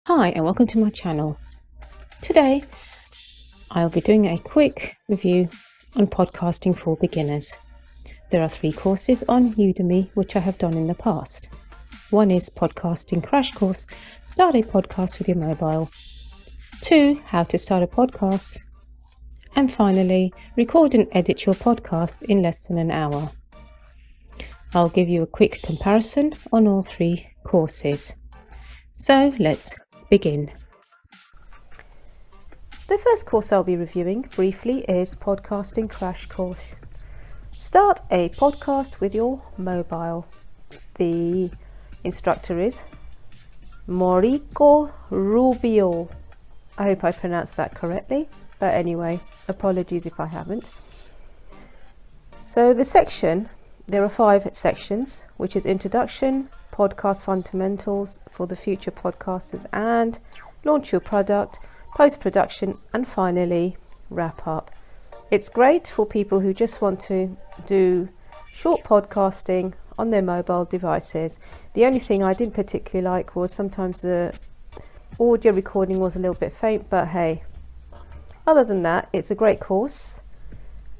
Hi and welcome to my channel. Today I'll be doing a quick review on podcasting for beginners. There are 3 courses on Udemy which I have done in the past. One is Podcasting Crash Course, Start a Podcast with your mobile. 2, How to Start a Podcast. And finally, Record and Edit your podcast in less than an hour. I'll give you a quick comparison on all 3 courses. So let's begin. The first course I'll be reviewing briefly is Podcasting Crash Course. Start a podcast with your mobile. The instructor is Mauricio Rubio. I hope I pronounced that correctly, but anyway, apologies if I haven't. So there are 5 sections, which is Introduction, Podcast Fundamentals for the Future Podcasters, and Launch Your Product, Post-Production, and finally Wrap Up. It's great for people who just want to do short podcasting on their mobile devices. The only thing I didn't particularly like was sometimes the audio recording was a little bit faint, but hey, other than that, it's a great course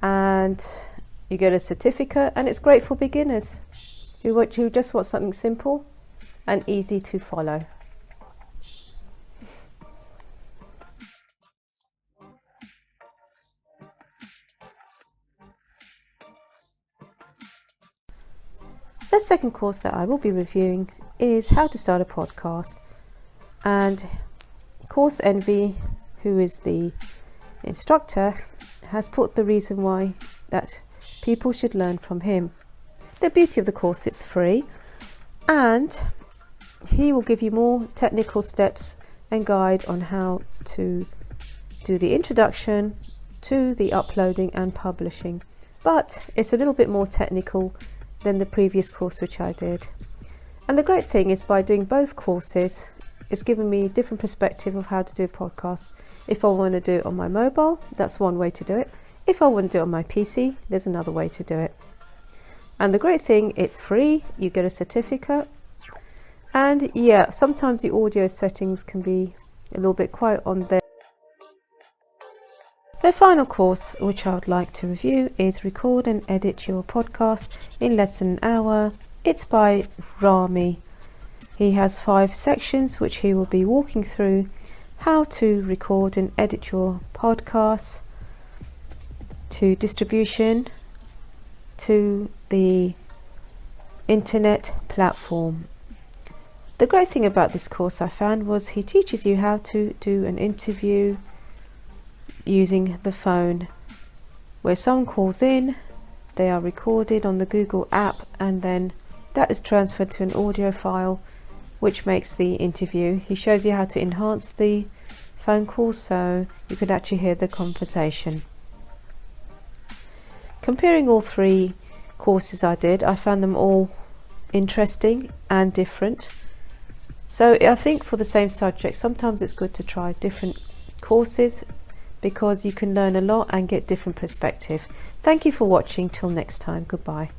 and you get a certificate, and it's great for beginners who just want something simple and easy to follow. The second course that I will be reviewing is How to Start a Podcast, and Course Envy, who is the instructor, has put the reason why that people should learn from him. The beauty of the course, it's free, and he will give you more technical steps and guide on how to do the introduction to the uploading and publishing, but it's a little bit more technical than the previous course which I did. And the great thing is, by doing both courses, it's given me a different perspective of how to do podcasts. If I want to do it on my mobile, that's one way to do it. If I want to do it on my PC, there's another way to do it. And the great thing, it's free, you get a certificate, and yeah, sometimes the audio settings can be a little bit quiet on there. The final course which I would like to review is Record and Edit Your Podcast in Less Than an Hour. It's by Rami. He has 5 sections which he will be walking through how to record and edit your podcasts to distribution to the internet platform. The great thing about this course I found was he teaches you how to do an interview using the phone, where someone calls in, they are recorded on the Google app, and then that is transferred to an audio file which makes the interview. He shows you how to enhance the phone call so you could actually hear the conversation. Comparing all 3 courses I did, I found them all interesting and different. So I think for the same subject, sometimes it's good to try different courses because you can learn a lot and get different perspective. Thank you for watching. Till next time, goodbye.